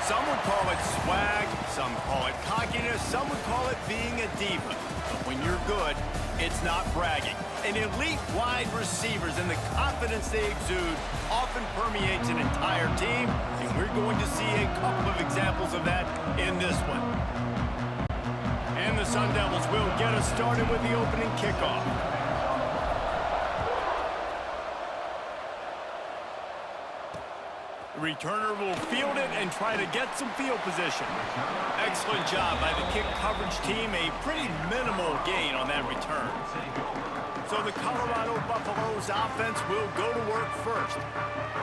Some would call it swag, some call it cockiness, some would call it being a diva. But when you're good, it's not bragging. And elite wide receivers and the confidence they exude often permeates an entire team, and we're going to see a couple of examples of that in this one. And the Sun Devils will get us started with the opening kickoff. The returner will field it and try to get some field position. Excellent job by the kick coverage team. A pretty minimal gain on that return. So the Colorado Buffaloes offense will go to work first.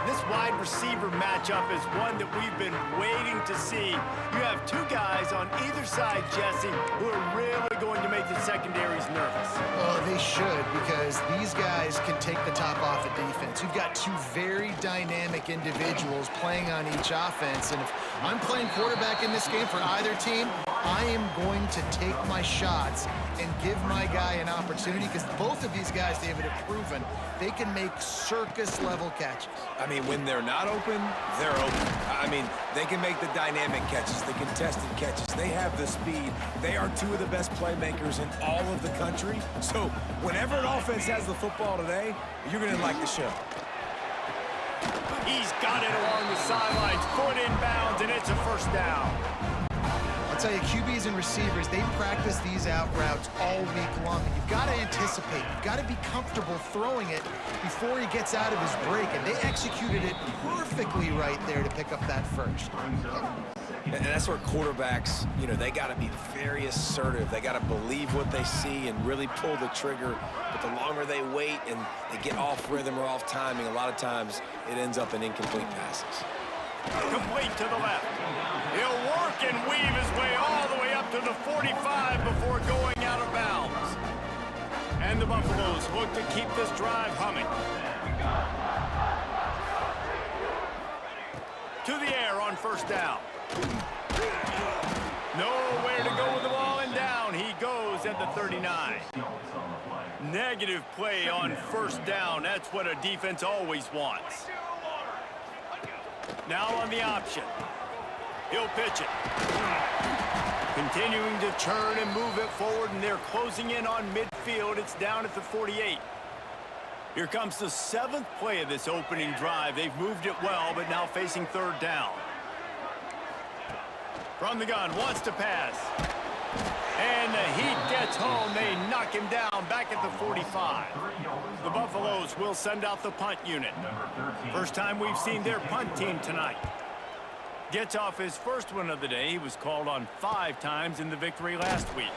This wide receiver matchup is one that we've been waiting to see. You have two guys on either side, Jesse, who are really going to make the secondaries nervous. Well, they should, because these guys can take the top off the defense. You've got two very dynamic individuals playing on each offense, and if I'm playing quarterback in this game for either team, I am going to take my shots and give my guy an opportunity, because both of these guys, David, have proven they can make circus-level catches. I mean, when they're not open, they're open. I mean, they can make the dynamic catches, the contested catches. They have the speed. They are two of the best playmakers in all of the country. So whenever an offense has the football today, you're going to like the show. He's got it along the sidelines, foot inbounds, and it's a first down. I'll tell you, QBs and receivers, they practice these out routes all week long. And you've got to anticipate. You've got to be comfortable throwing it before he gets out of his break. And they executed it perfectly right there to pick up that first. And that's where quarterbacks, you know, they got to be very assertive. They got to believe what they see and really pull the trigger. But the longer they wait and they get off rhythm or off timing, a lot of times it ends up in incomplete passes. Complete to the left. He'll work and weave his way all the way up to the 45 before going out of bounds. And the Buffaloes look to keep this drive humming. To the air on first down. Nowhere to go with the ball, and down he goes at the 39. Negative play on first down. That's what a defense always wants. Now on the option. He'll pitch it. Continuing to turn and move it forward, and they're closing in on midfield. It's down at the 48. Here comes the 7th play of this opening drive. They've moved it well, but now facing third down. From the gun, wants to pass. And the heat gets home. They knock him down back at the 45. The Buffaloes will send out the punt unit. First time we've seen their punt team tonight. Gets off his first one of the day. He was called on 5 times in the victory last week.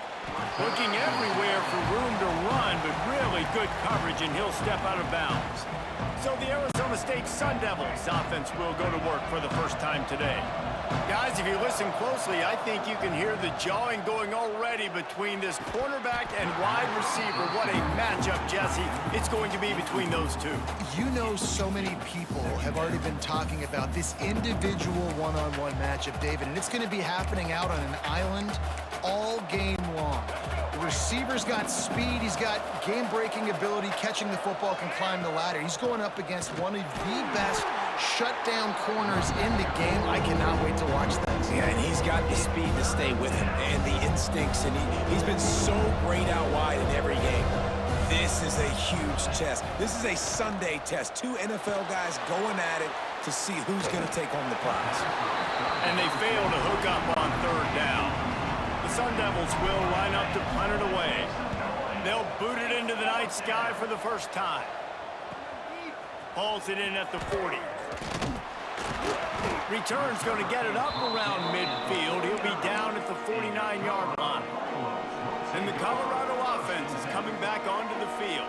Looking everywhere for room to run, but really good coverage, and he'll step out of bounds. So the Arizona State Sun Devils offense will go to work for the first time today. Guys, if you listen closely, I think you can hear the jawing going already between this cornerback and wide receiver. What a matchup, Jesse, it's going to be between those two. You know, so many people have already been talking about this individual one-on-one matchup, David, and it's going to be happening out on an island all game long. The receiver's got speed, he's got game-breaking ability, catching the football, can climb the ladder. He's going up against one of the best shut down corners in the game. I cannot wait to watch this. Yeah, and he's got the speed to stay with him and the instincts, and he's been so great out wide in every game. This is a huge test. This is a Sunday test. Two NFL guys going at it to see who's going to take home the prize. And they fail to hook up on third down. The Sun Devils will line up to punt it away. They'll boot it into the night sky for the first time. Hauls it in at the 40. Return's going to get it up around midfield. He'll be down at the 49-yard line. And the Colorado offense is coming back onto the field.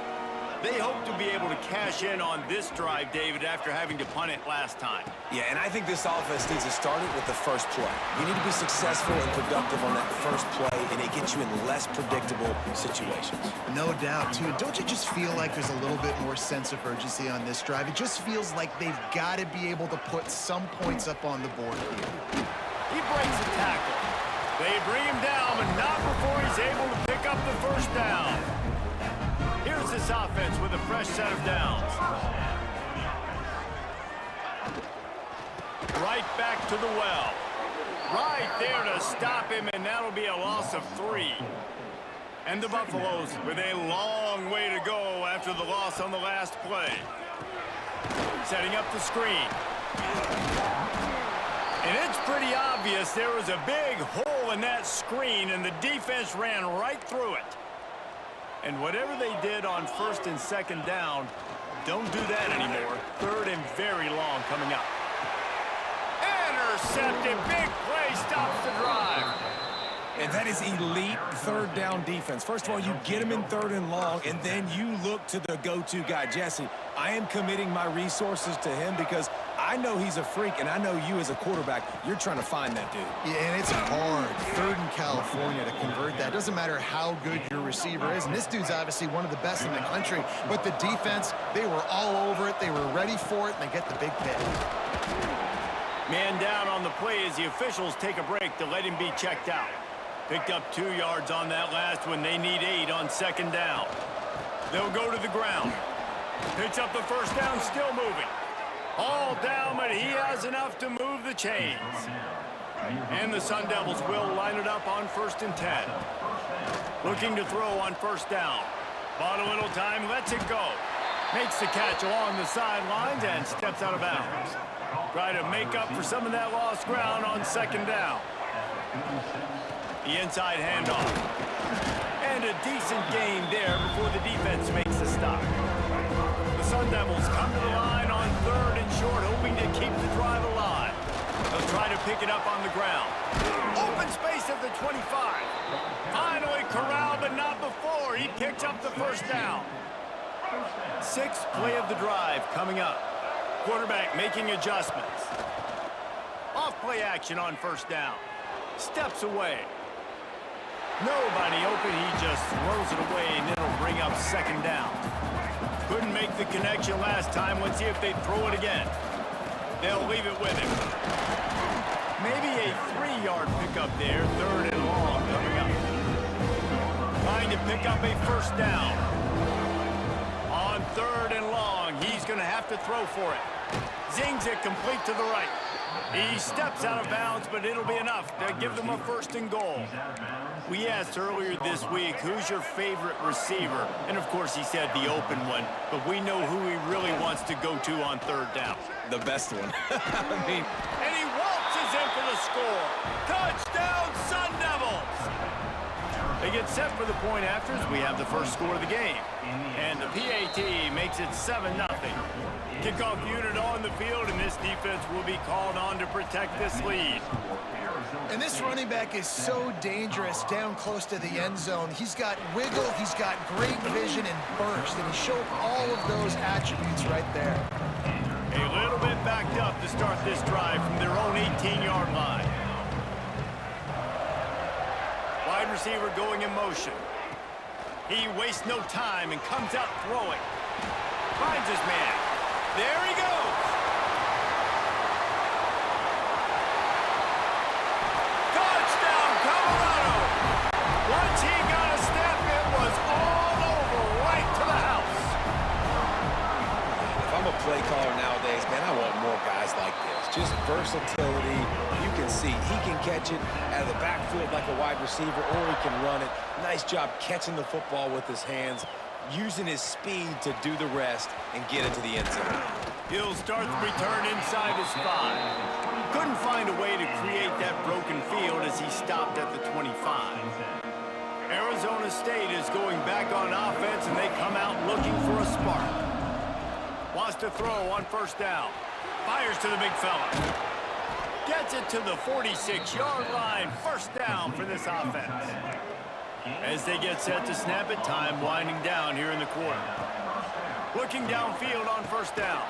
They hope to be able to cash in on this drive, David, after having to punt it last time. Yeah, and I think this offense needs to start it with the first play. You need to be successful and productive on that first play, and it gets you in less predictable situations. No doubt, too. Don't you just feel like there's a little bit more sense of urgency on this drive? It just feels like they've got to be able to put some points up on the board here. He breaks the tackle. They bring him down, but not before he's able to pick up the first down. Here's this offense with a fresh set of downs. Right back to the well. Right there to stop him, and that'll be a loss of 3. And the Buffaloes with a long way to go after the loss on the last play. Setting up the screen. And it's pretty obvious there was a big hole in that screen, and the defense ran right through it. And whatever they did on first and second down, don't do that anymore. Third and very long coming up. Intercepted. Big play stops the drive. And that is elite third down defense. First of all, you get him in third and long, and then you look to the go-to guy. Jesse, I am committing my resources to him because I know he's a freak, and I know you as a quarterback, you're trying to find that dude. Yeah, and it's hard, third in California, to convert that. Doesn't matter how good your receiver is, and this dude's obviously one of the best in the country, but the defense, they were all over it, they were ready for it, and they get the big pick. Man down on the play as the officials take a break to let him be checked out. Picked up 2 yards on that last one. They need 8 on second down. They'll go to the ground. Picks up the first down, still moving. All down, but he has enough to move the chains. And the Sun Devils will line it up on first and 10. Looking to throw on first down. Bought a little time, lets it go. Makes the catch along the sidelines and steps out of bounds. Try to make up for some of that lost ground on second down. The inside handoff. And a decent game there before the defense makes the stop. The Sun Devils come to the line on third and short, hoping to keep the drive alive. They'll try to pick it up on the ground. Open space at the 25. Finally corralled, but not before. He picks up the first down. 6th play of the drive coming up. Quarterback making adjustments. Off play action on first down. Steps away. Nobody open. He just throws it away, and it'll bring up second down. Couldn't make the connection last time. Let's see if they throw it again. They'll leave it with him. Maybe a 3-yard pickup there. Third and long coming up. Trying to pick up a first down. On third and long, he's going to have to throw for it. Zings it complete to the right. He steps out of bounds, but it'll be enough to give them a first and goal. We asked earlier this week, who's your favorite receiver? And, of course, he said the open one, but we know who he really wants to go to on third down. The best one. I mean... And he waltzes in for the score. Touchdown, Sun Devils! They get set for the point afters. We have the first score of the game. And the PAT makes it 7-0. Kickoff unit on the field, and this defense will be called on to protect this lead. And this running back is so dangerous down close to the end zone. He's got wiggle, he's got great vision and burst, and he showed all of those attributes right there. A little bit backed up to start this drive from their own 18-yard line. Wide receiver going in motion. He wastes no time and comes out throwing. Finds his man. There he goes. Touchdown, Colorado. Once he got a step, it was all over right to the house. If I'm a play caller nowadays, man, I want more guys like this. Just versatility. You can see he can catch it out of the backfield like a wide receiver, or he can run it. Nice job catching the football with his hands, using his speed to do the rest and get into the end zone. He'll start the return inside his 5. Couldn't find a way to create that broken field as he stopped at the 25. Arizona State is going back on offense, and they come out looking for a spark. Wants to throw on first down. Fires to the big fella. Gets it to the 46-yard line. First down for this offense. As they get set to snap it, time winding down here in the quarter. Looking downfield on first down.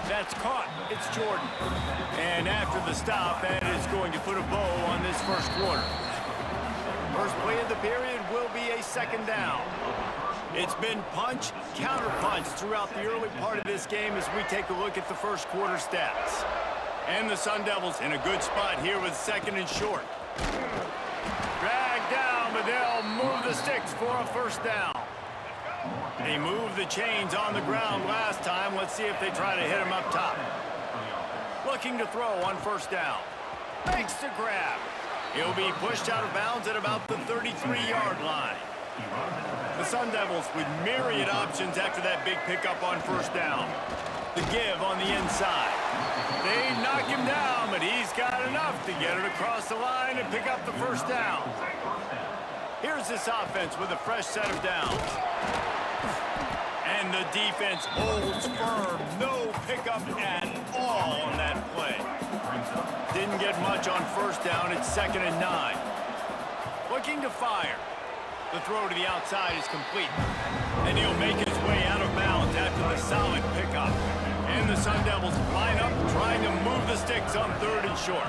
That's caught. It's Jordan. And after the stop, that is going to put a bow on this first quarter. First play of the period will be a second down. It's been punch, counter-punch throughout the early part of this game as we take a look at the first quarter stats. And the Sun Devils in a good spot here with second and short. Dragged down, but they'll move the sticks for a first down. They moved the chains on the ground last time. Let's see if they try to hit him up top. Looking to throw on first down. Makes the grab. He'll be pushed out of bounds at about the 33-yard line. The Sun Devils with myriad options after that big pickup on first down. The give on the inside. They knock him down, but he's got enough to get it across the line and pick up the first down. Here's this offense with a fresh set of downs. And the defense holds firm. No pickup at all on that play. Didn't get much on first down. It's 2nd and 9. Looking to fire. The throw to the outside is complete. And he'll make his way out of bounds after the solid pickup. And the Sun Devils line up trying to move the sticks on 3rd and short.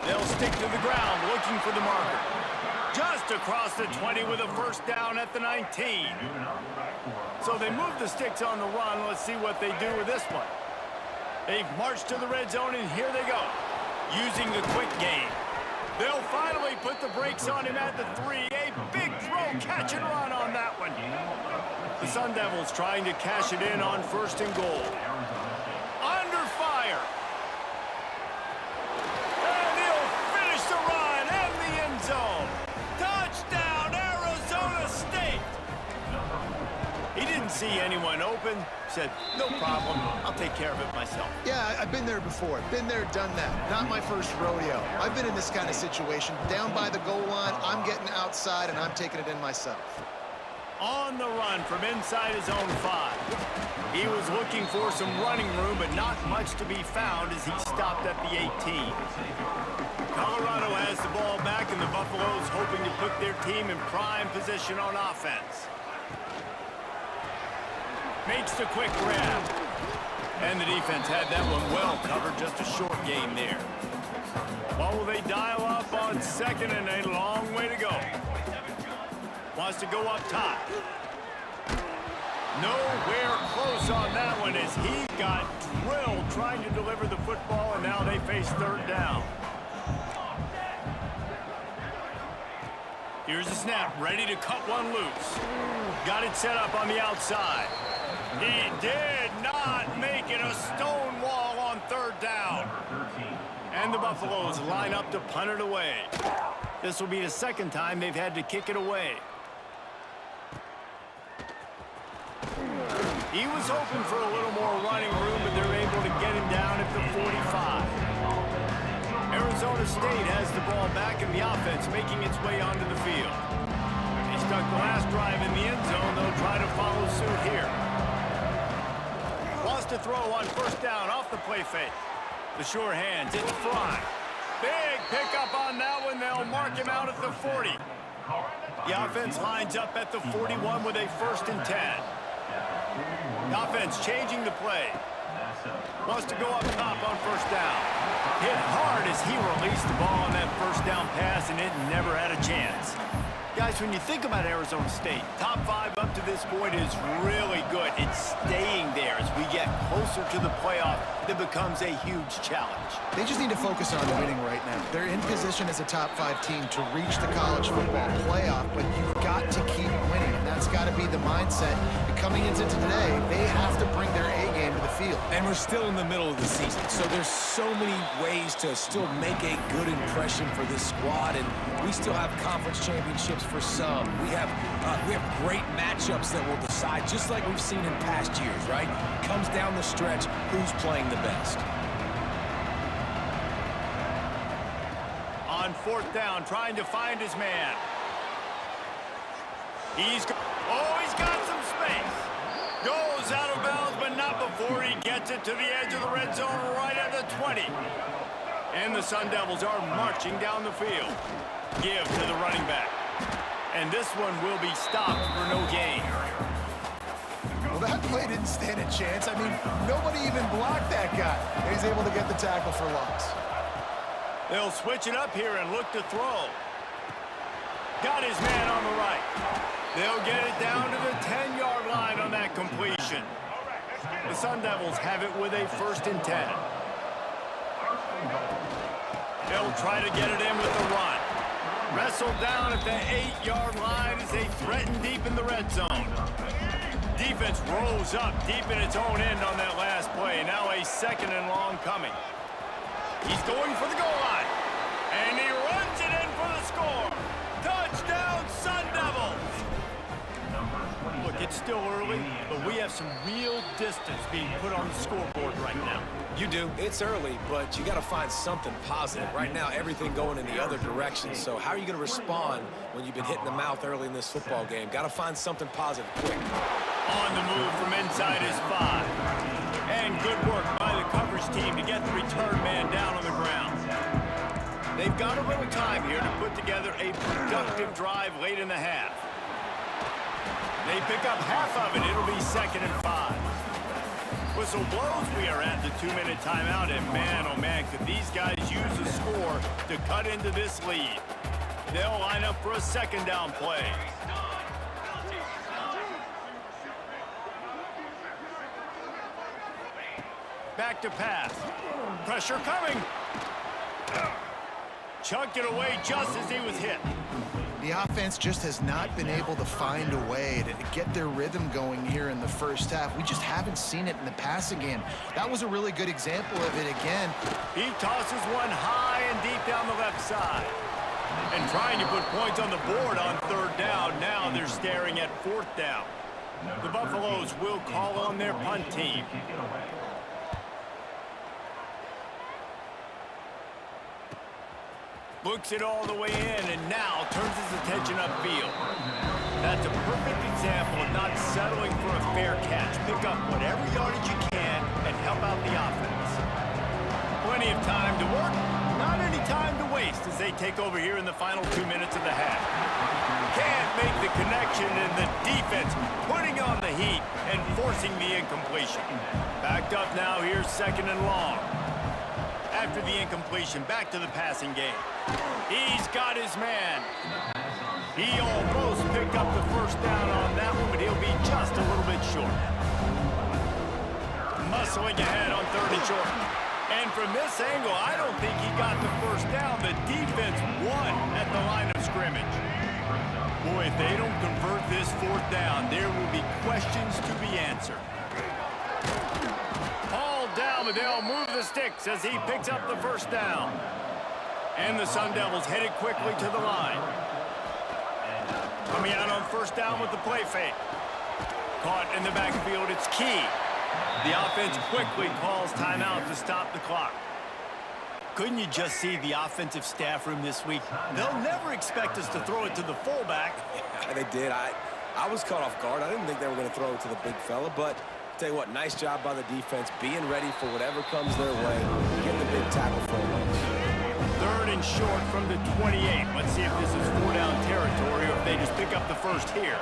They'll stick to the ground looking for the marker. Just across the 20 with a first down at the 19. So they move the sticks on the run. Let's see what they do with this one. They've marched to the red zone, and here they go. Using the quick game. They'll finally put the brakes on him at the 3. A big throw, catch and run on that one. The Sun Devils trying to cash it in on 1st and goal. Under fire. And he'll finish the run and the end zone. Touchdown, Arizona State. He didn't see anyone open. Said, no problem, I'll take care of it myself. Yeah, I've been there before. Been there, done that. Not my first rodeo. I've been in this kind of situation. Down by the goal line, I'm getting outside, and I'm taking it in myself. On the run from inside his own 5. He was looking for some running room, but not much to be found as he stopped at the 18. Colorado has the ball back, and the Buffaloes hoping to put their team in prime position on offense. Makes the quick grab. And the defense had that one well covered. Just a short game there. What will they dial up on 2nd and a long way to go? Wants to go up top. Nowhere close on that one as he got drilled trying to deliver the football, and now they face 3rd down. Here's the snap, ready to cut one loose. Got it set up on the outside. He did not make it a stone wall on 3rd down. And the Buffaloes line up to punt it away. This will be the 2nd time they've had to kick it away. He was hoping for a little more running room, but they're able to get him down at the 45. Arizona State has the ball back in the offense, making its way onto the field. They stuck the last drive in the end zone. They'll try to follow suit here. Wants to throw on 1st down off the play fake. The sure hands, it's Fry. Big pickup on that one. They'll mark him out at the 40. The offense lines up at the 41 with a 1st and 10. The offense changing the play. Wants to go up top on 1st down. Hit hard as he released the ball on that 1st down pass, and it never had a chance. Guys, when you think about Arizona State, top 5 up to this point is really good. It's staying there as we get closer to the playoff. That becomes a huge challenge. They just need to focus on winning right now. They're in position as a top 5 team to reach the college football playoff, but you've got to keep winning, and that's got to be the mindset. And coming into today, they have to bring their A game to the field. And we're still in the middle of the season, so there's so many ways to still make a good impression for this squad, and we still have conference championships for some. We have great matchups that will decide, just like we've seen in past years, right? Comes down the stretch, who's playing the best. On fourth down, trying to find his man. He's got some space. Goes out of bounds, but not before he gets it to the edge of the red zone right at the 20. And the Sun Devils are marching down the field. Give to the running back. And this one will be stopped for no gain. Well, that play didn't stand a chance. I mean, nobody even blocked that guy. He's able to get the tackle for loss. They'll switch it up here and look to throw. Got his man on the right. They'll get it down to the 10-yard line on that completion. The Sun Devils have it with a 1st and 10. They'll try to get it in with the run. Wrestled down at the 8-yard line as they threaten deep in the red zone. Defense rolls up deep in its own end on that last play. Now a 2nd and long coming. He's going for the goal line. And he runs it in for the score. Touchdown, Sun Devils! Look, it's still early, but we have some real distance being put on the scoreboard right now. You do. It's early, but you got to find something positive. Right now, everything going in the other direction. So how are you going to respond when you've been hit in the mouth early in this football game? Got to find something positive quick. On the move from inside his 5. And good work by the coverage team to get the return man down on the ground. They've got a little time here to put together a productive drive late in the half. They pick up half of it. It'll be 2nd and 5. Whistle blows. We are at the 2-minute timeout, and man, oh man, could these guys use a score to cut into this lead. They'll line up for a 2nd down play. Back to pass. Pressure coming. Chucked it away just as he was hit. The offense just has not been able to find a way to get their rhythm going here in the first half. We just haven't seen it in the passing game. That was a really good example of it again. He tosses one high and deep down the left side. And trying to put points on the board on 3rd down. Now they're staring at 4th down. The Buffaloes will call on their punt team. Looks it all the way in and now turns his attention upfield. That's a perfect example of not settling for a fair catch. Pick up whatever yardage you can and help out the offense. Plenty of time to work, not any time to waste as they take over here in the final 2 minutes of the half. Can't make the connection, and the defense putting on the heat and forcing the incompletion. Backed up now, here's 2nd and long. After the incompletion, back to the passing game. He's got his man. He almost picked up the 1st down on that one, but he'll be just a little bit short. Muscling ahead on 3rd and short. And from this angle, I don't think he got the 1st down. The defense won at the line of scrimmage. Boy, if they don't convert this 4th down, there will be questions to be answered. Down, but they'll move the sticks as he picks up the 1st down. And the Sun Devils headed quickly to the line. Coming out on 1st down with the play fake. Caught in the backfield, it's Key. The offense quickly calls timeout to stop the clock. Couldn't you just see the offensive staff room this week? They'll never expect us to throw it to the fullback. Yeah, they did. I was caught off guard. I didn't think they were going to throw it to the big fella, but tell you what, nice job by the defense, being ready for whatever comes their way, getting the big tackle for a loss. 3rd and short from the 28. Let's see if this is 4-down territory or if they just pick up the 1st here.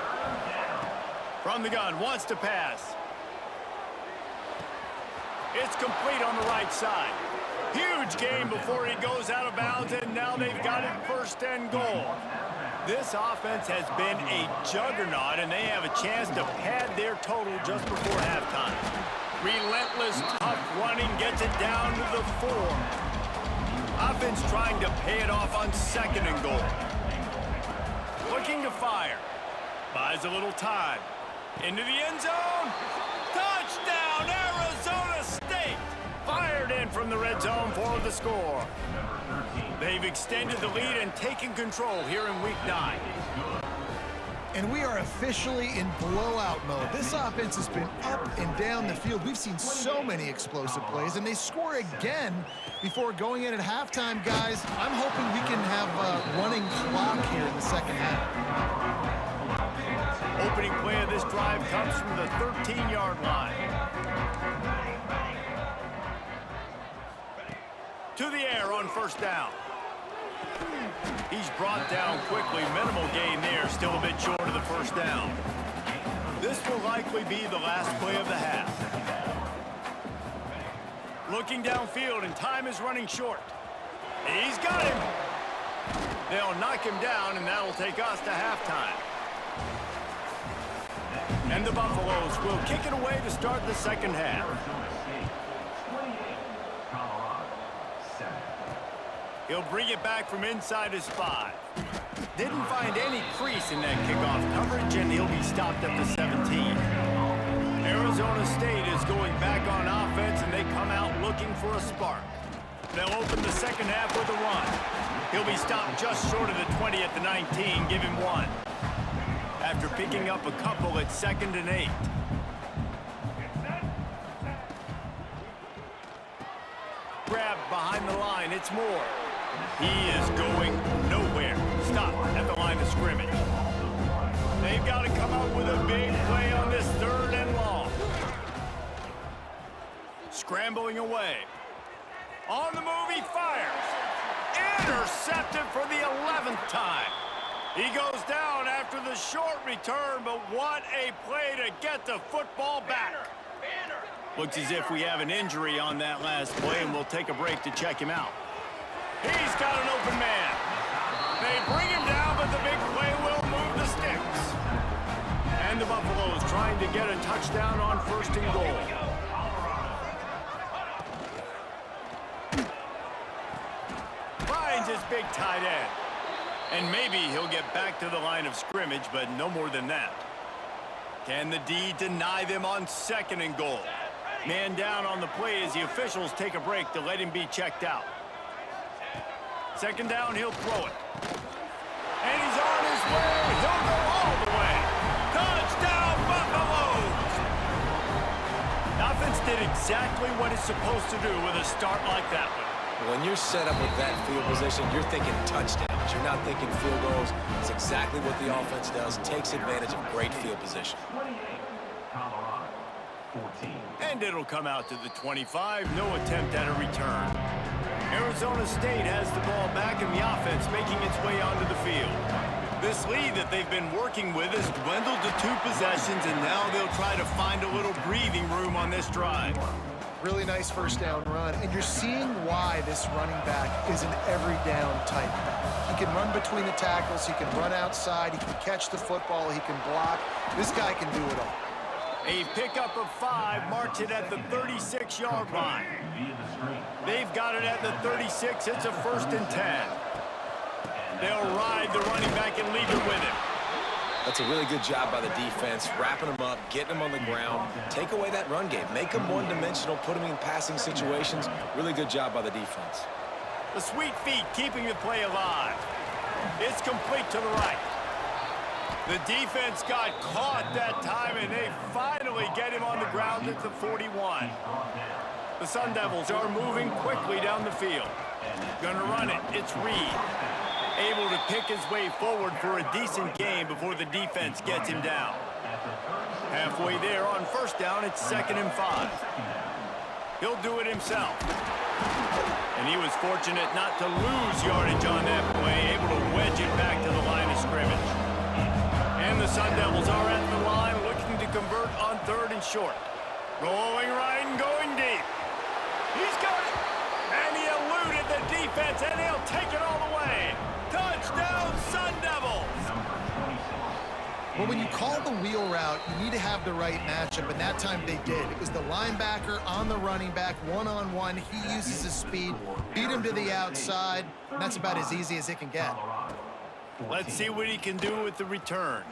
From the gun, wants to pass. It's complete on the right side. Huge gain before he goes out of bounds, and now they've got it 1st and goal. This offense has been a juggernaut, and they have a chance to pad their total just before halftime. Relentless, tough running gets it down to the 4. Offense trying to pay it off on 2nd and goal. Looking to fire. Buys a little time. Into the end zone. Touchdown, Arizona State! Fired in from the red zone for the score. They've extended the lead and taken control here in Week 9. And we are officially in blowout mode. This offense has been up and down the field. We've seen so many explosive plays, and they score again before going in at halftime, guys. I'm hoping we can have a running clock here in the second half. Opening play of this drive comes from the 13-yard line. To the air on first down. He's brought down quickly. Minimal gain there. Still a bit short of the first down. This will likely be the last play of the half. Looking downfield, and time is running short. He's got him. They'll knock him down, and that'll take us to halftime. And the Buffaloes will kick it away to start the second half. He'll bring it back from inside his 5. Didn't find any crease in that kickoff coverage, and he'll be stopped at the 17. Arizona State is going back on offense, and they come out looking for a spark. They'll open the second half with a run. He'll be stopped just short of the 20 at the 19. Give him 1. After picking up a couple at 2nd and 8. Grabbed behind the line. It's Moore. He is going nowhere. Stop at the line of scrimmage. They've got to come up with a big play on this 3rd and long. Scrambling away. On the move, he fires. Intercepted for the 11th time. He goes down after the short return, but what a play to get the football back. Looks as if we have an injury on that last play, and we'll take a break to check him out. He's got an open man. They bring him down, but the big play will move the sticks. And the Buffaloes trying to get a touchdown on 1st and goal. Finds his big tight end. And maybe he'll get back to the line of scrimmage, but no more than that. Can the D deny them on 2nd and goal? Man down on the play as the officials take a break to let him be checked out. 2nd down, he'll throw it. And he's on his way. He'll go all the way. Touchdown, Buffaloes! The offense did exactly what it's supposed to do with a start like that one. When you're set up with that field position, you're thinking touchdowns. You're not thinking field goals. It's exactly what the offense does. Takes advantage of great field position. And it'll come out to the 25. No attempt at a return. Arizona State has the ball back, and the offense making its way onto the field. This lead that they've been working with has dwindled to 2 possessions, and now they'll try to find a little breathing room on this drive. Really nice first down run, and you're seeing why this running back is an every down type back. He can run between the tackles, he can run outside, he can catch the football, he can block. This guy can do it all. A pickup of 5 marks it at the 36-yard line. They've got it at the 36. It's a 1st and 10. They'll ride the running back and leave it with him. That's a really good job by the defense, wrapping them up, getting them on the ground. Take away that run game. Make them one-dimensional, put them in passing situations. Really good job by the defense. The sweet feet keeping the play alive. It's complete to the right. The defense got caught that time, and they finally get him on the ground at the 41. The Sun Devils are moving quickly down the field. Gonna run it. It's Reed. Able to pick his way forward for a decent gain before the defense gets him down. Halfway there on first down, it's 2nd and 5. He'll do it himself. And he was fortunate not to lose yardage on that play, able to wedge it back to the line of scrimmage. And the Sun Devils are at the line looking to convert on 3rd and short. Going right and going deep. He's got it. And he eluded the defense, and he'll take it all the way. Touchdown, Sun Devils! Well, when you call the wheel route, you need to have the right matchup, and that time they did. It was the linebacker on the running back, one-on-one. He uses his speed, beat him to the outside, and that's about as easy as it can get. Let's see what he can do with the return.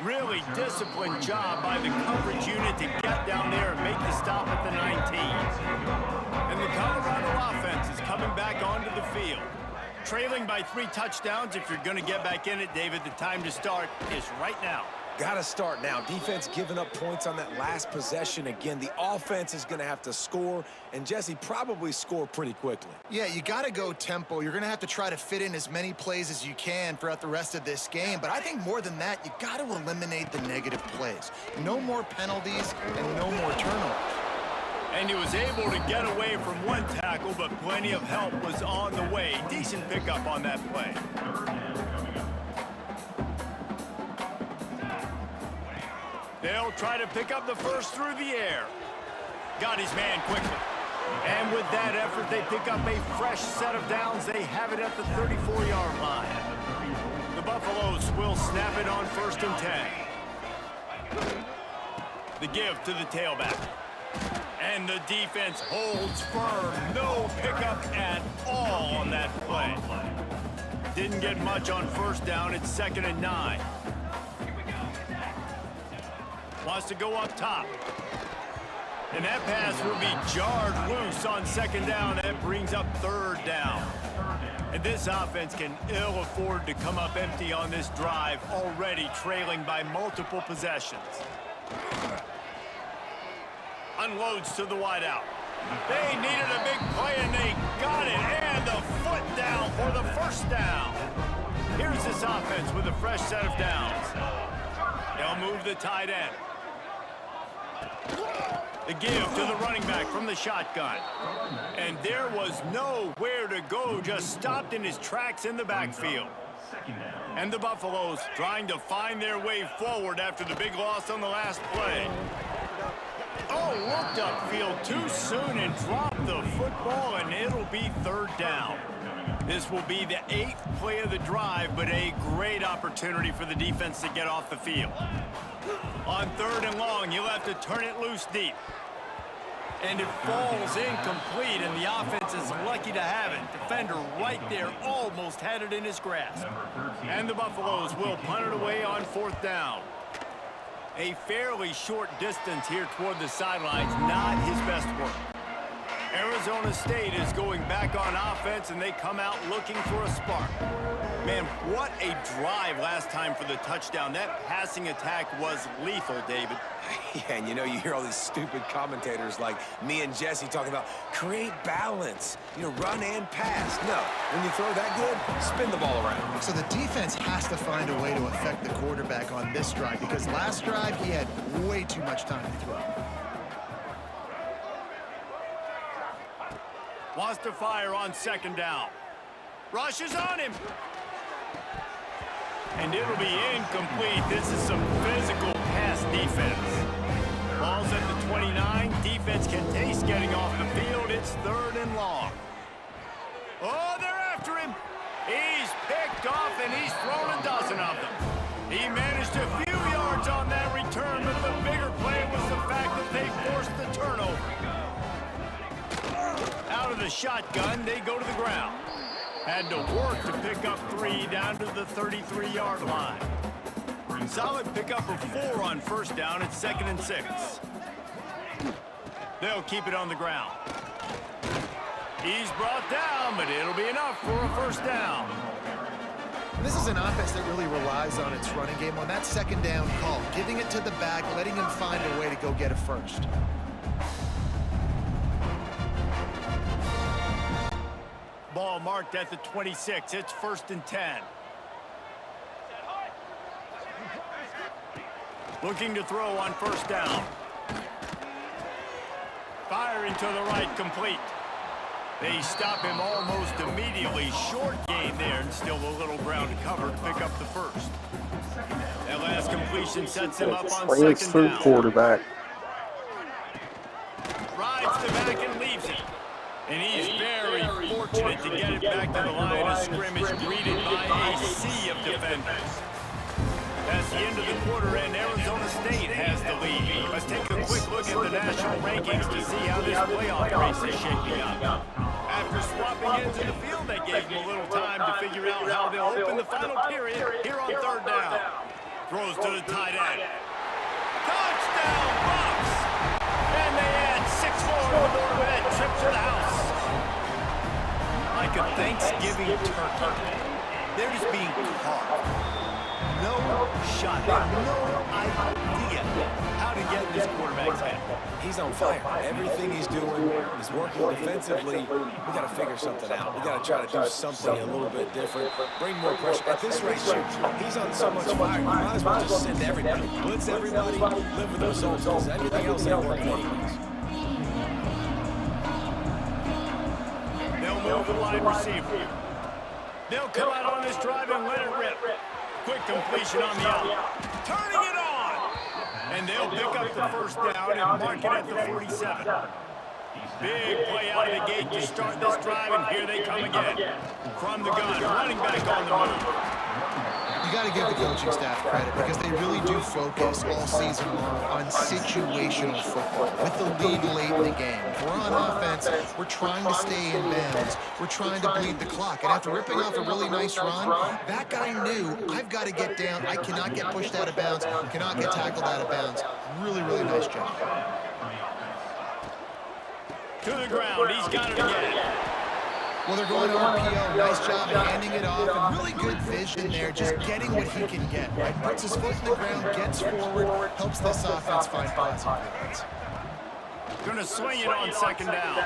Really disciplined job by the coverage unit to get down there and make the stop at the 19. And the Colorado offense is coming back onto the field. Trailing by 3 touchdowns. If you're going to get back in it, David, the time to start is right now. Got to start now. Defense giving up points on that last possession. Again, the offense is going to have to score, and Jesse probably score pretty quickly. Yeah, you got to go tempo. You're going to have to try to fit in as many plays as you can throughout the rest of this game. But I think more than that, you got to eliminate the negative plays. No more penalties and no more turnovers. And he was able to get away from one tackle, but plenty of help was on the way. Decent pickup on that play. They'll try to pick up the first through the air. Got his man quickly. And with that effort, they pick up a fresh set of downs. They have it at the 34-yard line. The Buffaloes will snap it on 1st and 10. The give to the tailback. And the defense holds firm. No pickup at all on that play. Didn't get much on 1st down. It's 2nd and 9. Wants to go up top. And that pass will be jarred loose on 2nd down. That brings up 3rd down. And this offense can ill afford to come up empty on this drive, already trailing by multiple possessions. Unloads to the wideout. They needed a big play, and they got it. And the foot down for the 1st down. Here's this offense with a fresh set of downs. They'll move the tight end. The give to the running back from the shotgun. And there was nowhere to go, just stopped in his tracks in the backfield. And the Buffaloes trying to find their way forward after the big loss on the last play. Oh, looked upfield too soon and dropped the football, and it'll be 3rd down. This will be the 8th play of the drive, but a great opportunity for the defense to get off the field. On 3rd and long, he'll have to turn it loose deep. And it falls incomplete, and the offense is lucky to have it. Defender right there almost had it in his grasp. And the Buffaloes will punt it away on 4th down. A fairly short distance here toward the sidelines, not his best work. Arizona State is going back on offense, and they come out looking for a spark. Man, what a drive last time for the touchdown. That passing attack was lethal, David. Yeah, and you know, you hear all these stupid commentators like me and Jesse talking about create balance, you know, run and pass. No, when you throw that good, spin the ball around. So the defense has to find a way to affect the quarterback on this drive, because last drive he had way too much time to throw. Wants to fire on 2nd down. Rushes on him. And it'll be incomplete. This is some physical pass defense. Ball's at the 29. Defense can taste getting off the field. It's 3rd and long. Oh, they're after him. He's picked off, and he's thrown a dozen of them. He managed a few yards on that return, but the bigger play was the fact that they forced the turnover. Out of the shotgun, they go to the ground. Had to work to pick up 3 down to the 33-yard line. Solid pickup of 4 on 1st down. It's 2nd and 6. They'll keep it on the ground. He's brought down, but it'll be enough for a 1st down. This is an offense that really relies on its running game on that 2nd down call, giving it to the back, letting him find a way to go get a 1st. Ball marked at the 26. It's 1st and 10. Looking to throw on 1st down. Firing to the right, complete. They stop him almost immediately. Short gain there, and still a little ground to cover to pick up the 1st. That last completion sets him up on 2nd down. Quarterback. Rides the back and leaves it. And he's very fortunate to get it back to the line of scrimmage, greeted by a sea of defenders. That's the end of the quarter, and Arizona State has the lead. Let's take a quick look at the national rankings to see how this playoff race is shaping up. After swapping ends of the field, they gave them a little time to figure out how they'll open the final period here on 3rd down. Throws to the tight end. Touchdown, Bucs! And they add 6 more to the Norvette trip to the house. Like a Thanksgiving turkey. They're just being caught. No shot. They have no idea how to get in this quarterback's head. He's on fire. Everything he's doing is working defensively. We got to figure something out. We got to try to do something a little bit different. Bring more pressure. At this rate, he's on so much fire. You might as well just send everybody. Blitz everybody. Live with the results. Because anything else ain't working anyways. They'll move the wide receiver. They'll come out on this drive and let it rip. Quick completion on the out. Turning it on. And they'll pick up the first down and mark it at the 47. Big play out of the gate to start this drive, and here they come again. From the gun, running back on the move. You got to give the coaching staff credit because they really do focus all season long on situational football with the lead late in the game. If we're on offense, we're trying to stay in bounds. We're trying to bleed the clock. And after ripping off a really nice run, that guy knew, I've got to get down. I cannot get pushed out of bounds, cannot get tackled out of bounds. Really, really nice job. To the ground, he's got it again. Well, they're going to RPO. Nice job handing it off, and really good vision there, just getting what he can get, right? Puts his foot in the ground, gets forward, helps this offense find positive. Going to swing it on second down.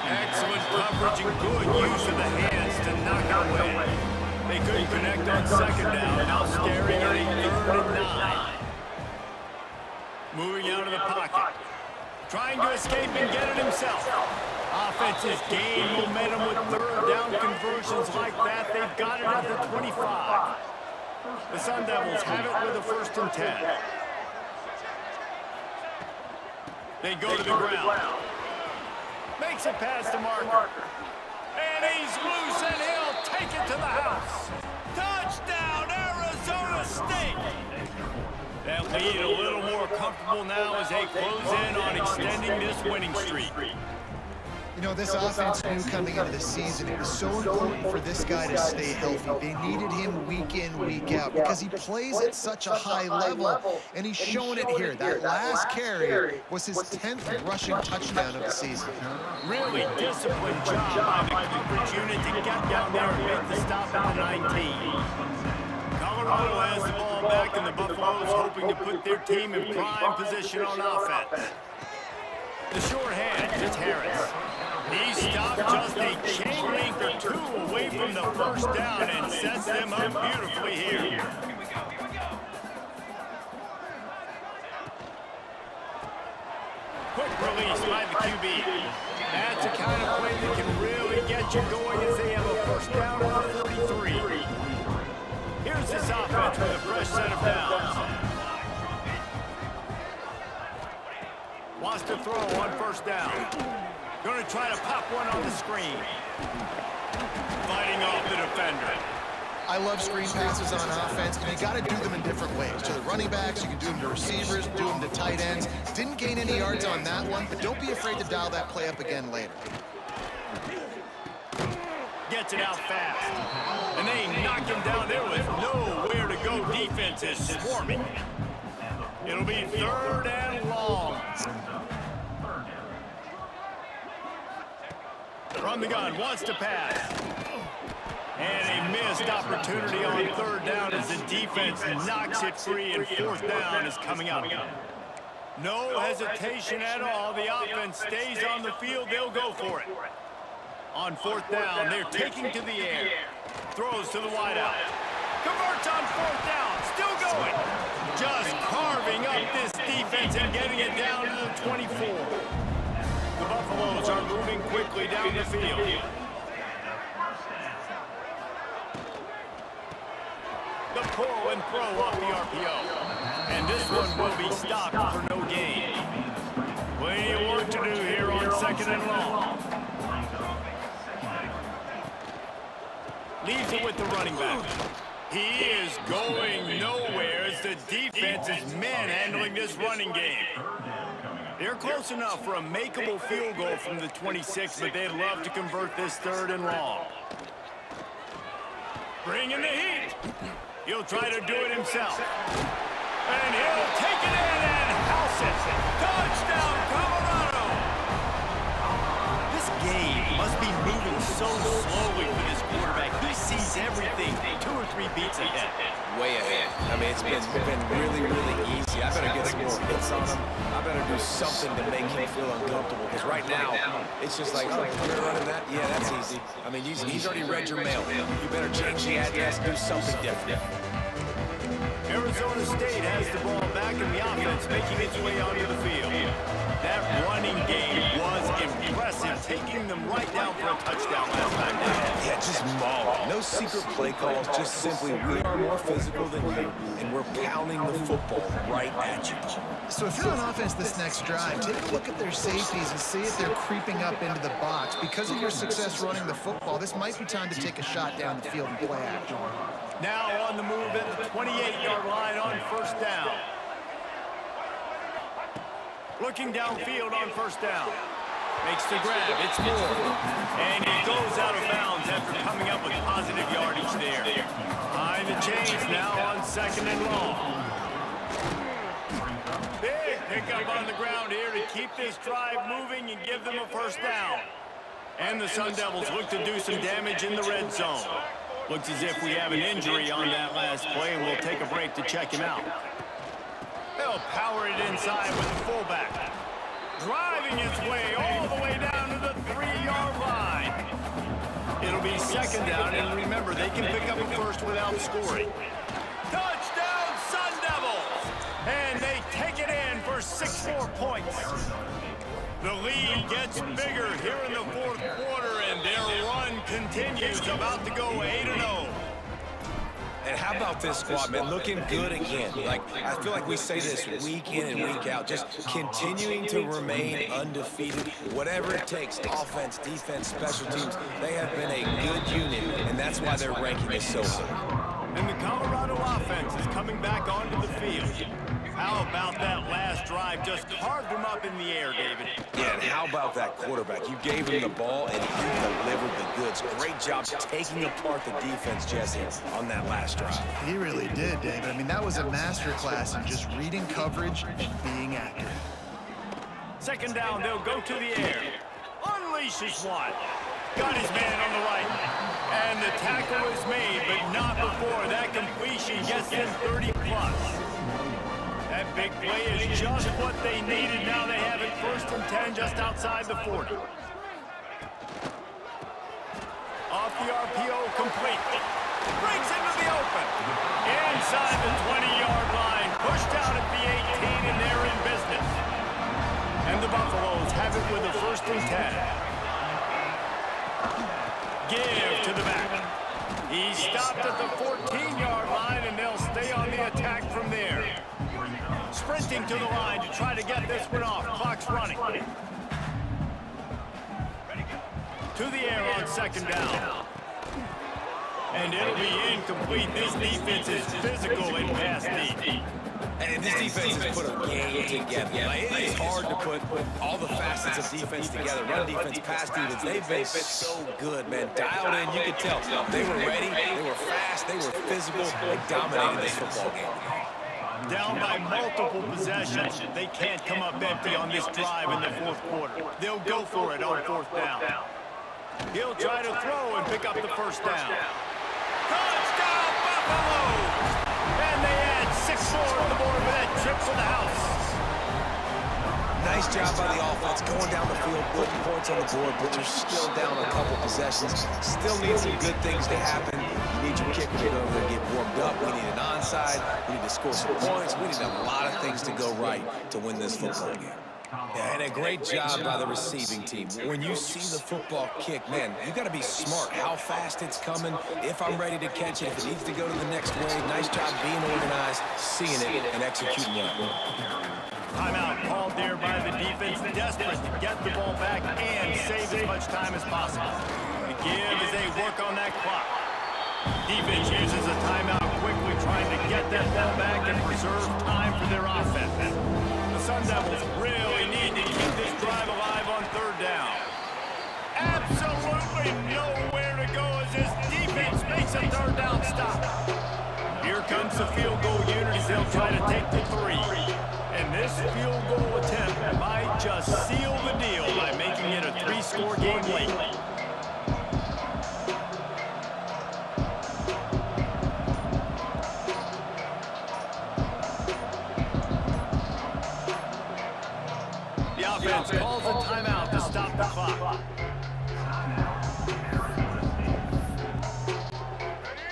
Excellent coverage and good use of the hands to knock it away. They couldn't connect on second down, now staring at a 3rd and 9. Moving out of the pocket. Trying to escape and get it himself. Offenses gain momentum with 3rd down conversions like that. They've got it at the 25. The Sun Devils have it with a 1st and 10. They go to the ground. Makes it past the marker. And he's loose, and he'll take it to the house. Touchdown, Arizona State! That lead a little more comfortable now as they close in on extending this winning streak. You know, this offense knew coming into the season, it was so important for this guy to stay healthy. They needed him week in, week out, because he plays at such a high level, and he's showing it here. That last carry was his 10th rushing touchdown of the season. Really disciplined job by the Cooperage unit to get down there and make the stop at the 19. Colorado has the ball back, and the Buffaloes hoping to put their team in prime position on offense. The short hand, it's Harris. He stopped just a chain link or 2 away from the first down and sets them up beautifully here. Quick release by the QB. That's the kind of play that can really get you going as they have a first down at the 43. Here's this offense with a fresh set of downs. Wants to throw on first down. Going to try to pop one on the screen. Fighting off the defender. I love screen passes on offense, and you got to do them in different ways. To the running backs, you can do them to receivers, do them to tight ends. Didn't gain any yards on that one, but don't be afraid to dial that play up again later. Gets it out fast. And they knock him down. There was nowhere to go. Defense is swarming. It'll be 3rd and long. From the gun, wants to pass. And a missed opportunity on 3rd down as the defense knocks it free, and 4th down is coming up. No hesitation at all. The offense stays on the field. They'll go for it. On 4th down, they're taking to the air. Throws to the wideout. Converts on 4th down. Still going. Just carving up this defense and getting it down to the 24. The Buffaloes are moving quickly down the field. The pull and throw off the RPO. And this one will be stopped for no gain. Plenty of work to do here on 2nd and long. Leaves it with the running back. He is going nowhere as the defense is manhandling this running game. They're close enough for a makeable field goal from the 26, but they'd love to convert this 3rd and long. Bringing the heat. He'll try to do it himself. And he'll take it in and house it. Touchdown, Colorado! This game must be moving so slowly for this quarterback. He sees everything 2 or 3 beats ahead. Way ahead. I mean, it's been really, really easy. I better get some more hits on him. I better do something to make him feel uncomfortable. Because right now, it's just like, oh, you're running that? Yeah, that's easy. I mean, he's already read your mail. You better change the address, do something different. Arizona State has the ball back in the offense, making its way onto the field. That running game was impressive, taking them right down for a touchdown last time they had. Yeah, just mauling. No secret play calls, just simply we are more physical than you, and we're pounding the football right at you. So if you're on offense this next drive, take a look at their safeties and see if they're creeping up into the box. Because of your success running the football, this might be time to take a shot down the field and play action. Now on the move at the 28-yard line on first down. Looking downfield on first down. Makes the grab. It's Moore. And he goes out of bounds after coming up with positive yardage there. Behind the chains now on 2nd and long. Big pickup on the ground here to keep this drive moving and give them a first down. And the Sun Devils look to do some damage in the red zone. Looks as if we have an injury on that last play, and we'll take a break to check him out. They'll power it inside with the fullback. Driving its way all the way down to the 3-yard line. It'll be 2nd down, and remember, they can pick up a first without scoring. Touchdown, Sun Devils! And they take it in for 6 more points. The lead gets bigger here in the 4th quarter, and their run continues, about to go 8-0. And how about this squad, man? Looking good again. Like, I feel like we say this week in and week out, just continuing to remain undefeated. Whatever it takes, offense, defense, special teams, they have been a good unit, and that's why their ranking is so high. And the Colorado offense is coming back onto the field. How about that last drive? Just carved him up in the air, David. Yeah, and how about that quarterback? You gave him the ball, and he delivered the goods. Great job taking apart the defense, Jesse, on that last drive. He really did, David. I mean, that was a masterclass in just reading coverage and being accurate. 2nd down, they'll go to the air. Unleashes one. Got his man on the right. And the tackle is made, but not before that completion gets him 30-plus. That big play is just what they needed. Now they have it 1st and 10 just outside the 40. Off the RPO, complete. Breaks into the open. Inside the 20-yard line. Pushed out at the 18, and they're in business. And the Buffaloes have it with a 1st and 10. Give to the back. He stopped at the 14-yard line, and they'll stay on the attack from there. Sprinting to the line to try to get this one off. Clock's running. To the air on 2nd down. And it'll be incomplete. This defense is physical in pass deep. And this defense has put a game together. Like, it is hard to put all the facets of defense together. Run defense, pass defense. They've been so good, man. Dialed in, you could tell. They were ready, they were fast, they were physical. They dominated this football game. Down by multiple possessions. They can't come up empty on this drive in the 4th quarter. They'll go for it on 4th down. He'll try to throw and pick up the 1st down. Touchdown, Buffaloes! And they add 6 more to the board with that trip to the house. Nice job by the offense, going down the field, putting points on the board, but you're still down a couple possessions. Still need some good things to happen. You need your kicker to go over there and get warmed up. We need an onside. We need to score some points. We need a lot of things to go right to win this football game. Yeah, and a great job by the receiving team. When you see the football kick, man, you got to be smart how fast it's coming, if I'm ready to catch it, if it needs to go to the next wave. Nice job being organized, seeing it, and executing it. Timeout called there by the defense, desperate to get the ball back and save as much time as possible. The give as they work on that clock. Defense uses a timeout quickly, trying to get that ball back and preserve time for their offense. The Sun Devils really need to keep this drive alive on 3rd down. Absolutely nowhere to go as this defense makes a 3rd down stop. Here comes amongst the field goal unit as they'll try to take the 3. And this field goal attempt might just seal the deal by making it a 3-score game late. The offense calls a timeout to stop the clock.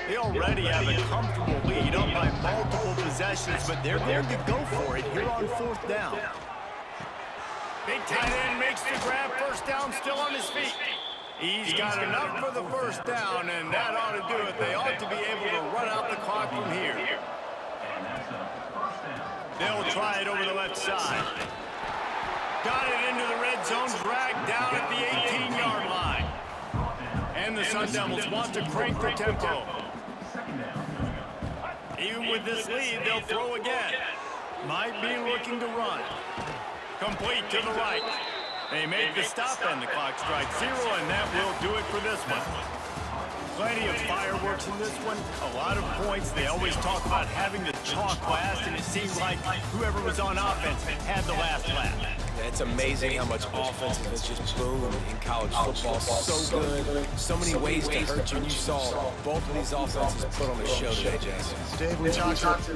They already have a comfortable lead up by multiple possessions, but they're going to go for it here on 4th down. Big tight end makes the grab, first down, still on his feet. He's got enough for the first down, and that ought to do it. They ought to be able to run out the clock from here. They'll try it over the left side. Got it into the red zone, dragged down at the 18-yard line. And the Sun Devils want to crank the tempo. Even with this lead, they'll throw again. Might be looking to run. Complete to the right. They make the stop and the clock strikes 0, and that will do it for this one. Plenty of fireworks in this one, a lot of points. They always talk about having the chalk last, and it seems like whoever was on offense had the last laugh. Yeah, it's amazing how much offense has just boomed in college football. So good, so many ways to hurt you. And you saw both of these offenses put on a show today, Jason. Dave, we talked